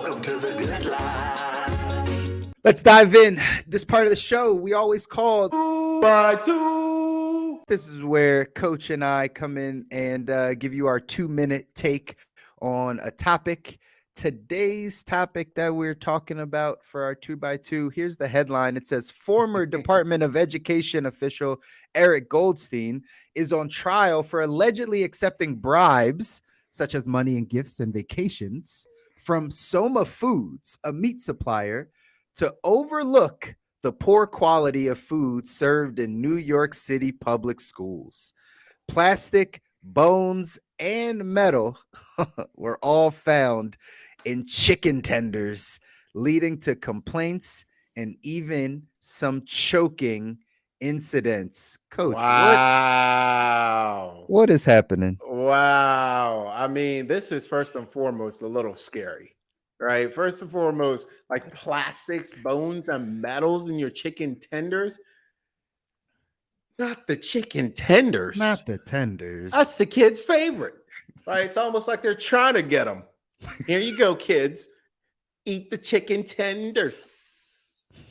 Welcome to the Good Life. Let's dive in. This part of the show we always call 2x2. This is where Coach and I come in and give you our 2-minute take on a topic. Today's topic that we're talking about for our 2x2, here's the headline. It says, former Department of Education official Eric Goldstein is on trial for allegedly accepting bribes, such as money and gifts and vacations, from Somma Foods, a meat supplier, to overlook the poor quality of food served in New York City public schools. Plastic, bones, and metal were all found in chicken tenders, leading to complaints and even some choking incidents. Coach, Wow. what is happening? Wow. I mean, this is first and foremost a little scary, right? First and foremost, like plastics, bones, and metals in your chicken tenders. Not the chicken tenders. Not the tenders. That's the kid's favorite, right? It's almost like they're trying to get them. Here you go, kids. Eat the chicken tenders,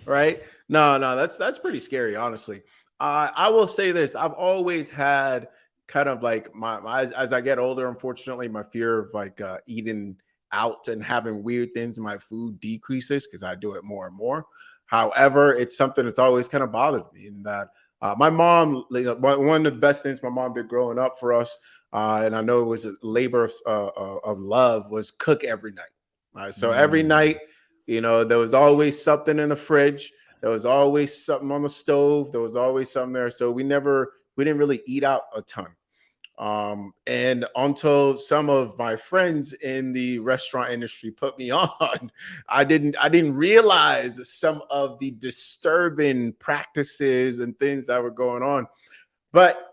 right? No, that's pretty scary, honestly. I will say this: I've always had kind of like my as I get older, unfortunately, my fear of like eating out and having weird things in my food decreases because I do it more and more. However, it's something that's always kind of bothered me, in that my mom, one of the best things my mom did growing up for us. And I know it was a labor of love, was cook every night. So every night, there was always something in the fridge. There was always something on the stove. There was always something there. So we didn't really eat out a ton. And until some of my friends in the restaurant industry put me on, I didn't realize some of the disturbing practices and things that were going on. But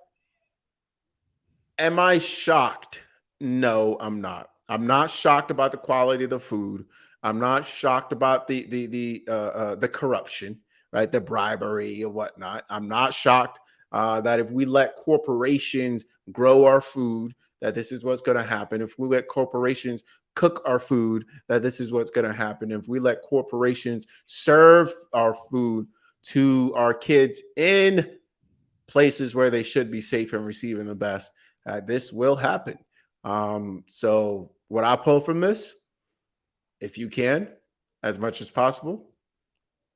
am I shocked? No, I'm not. I'm not shocked about the quality of the food. I'm not shocked about the corruption, right? The bribery or whatnot. I'm not shocked that if we let corporations grow our food, that this is what's going to happen. If we let corporations cook our food, that this is what's going to happen. If we let corporations serve our food to our kids in places where they should be safe and receiving the best, this will happen. So what I pull from this, if you can, as much as possible,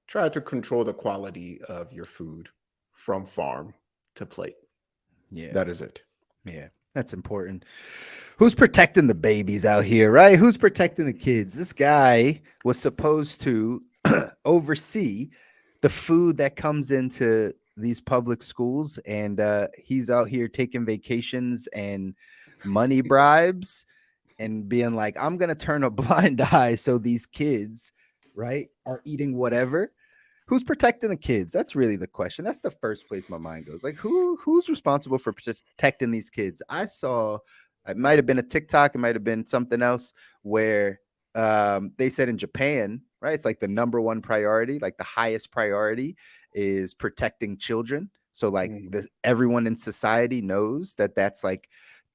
try to control the quality of your food from farm to plate. Yeah, that is it. Yeah, that's important. Who's protecting the babies out here, right? Who's protecting the kids? This guy was supposed to oversee the food that comes into these public schools, and he's out here taking vacations and money bribes and being like, I'm gonna turn a blind eye so these kids, right, are eating whatever. Who's protecting the kids? That's really the question. That's the first place my mind goes. Like, who's responsible for protecting these kids? I saw, it might have been a TikTok, it might have been something else, where they said in Japan, right, it's like the number one priority, like the highest priority is protecting children. So like everyone in society knows that that's like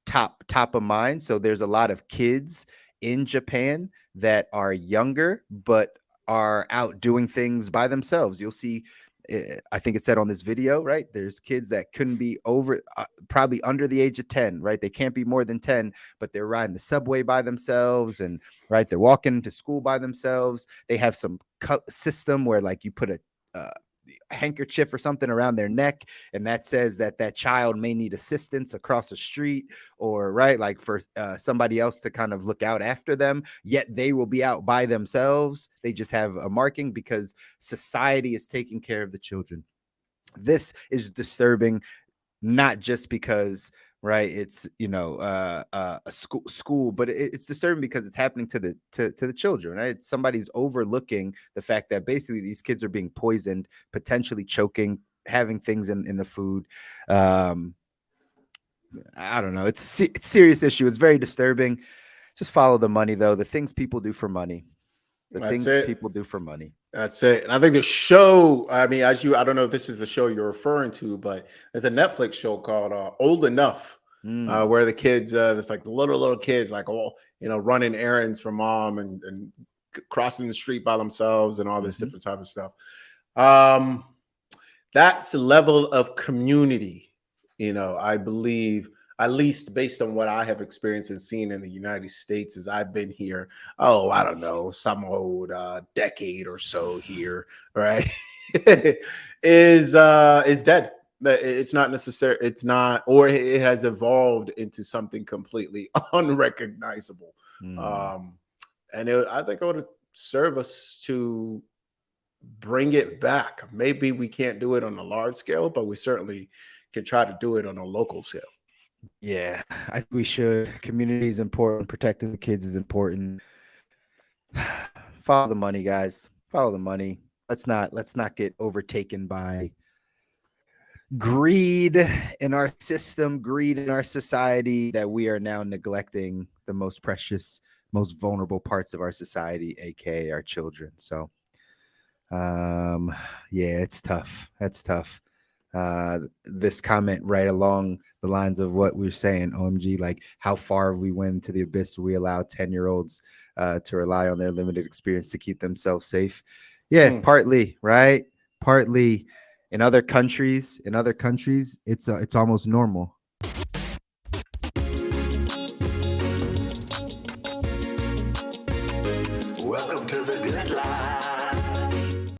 top of mind. So there's a lot of kids in Japan that are younger but are out doing things by themselves. You'll see, I think it said on this video, right, there's kids that couldn't be over probably under the age of 10, right? They can't be more than 10, but they're riding the subway by themselves, and right, they're walking to school by themselves. They have some system where like you put a handkerchief or something around their neck, and that says that that child may need assistance across the street, or right, like for somebody else to kind of look out after them, yet they will be out by themselves. They just have a marking because society is taking care of the children. This is disturbing, not just because, right, it's a school, but it's disturbing because it's happening to the children, right? Somebody's overlooking the fact that basically these kids are being poisoned, potentially choking, having things in the food. I don't know, it's serious issue. It's very disturbing. Just follow the money, though. The things people do for money. People do for money. That's it. And I think the show, I mean, I don't know if this is the show you're referring to, but there's a Netflix show called Old Enough, where the kids, there's like the little kids, like running errands for mom and crossing the street by themselves and all this Mhm. different type of stuff. That's a level of community, I believe, at least based on what I have experienced and seen in the United States as I've been here. Oh, I don't know, some old decade or so here, right? is dead. It's not necessary. It's not, or it has evolved into something completely unrecognizable. Mm. And I think it would serve us to bring it back. Maybe we can't do it on a large scale, but we certainly can try to do it on a local scale. Yeah, I think we should. Community is important. Protecting the kids is important. Follow the money, guys. Follow the money. Let's not get overtaken by greed in our system, greed in our society, that we are now neglecting the most precious, most vulnerable parts of our society, aka our children. So yeah, it's tough. That's tough. This comment right along the lines of what we're saying, OMG, like how far we went into the abyss. We allow 10-year-olds to rely on their limited experience to keep themselves safe. Yeah, partly, right? Partly in other countries, it's almost normal. Welcome to the good life.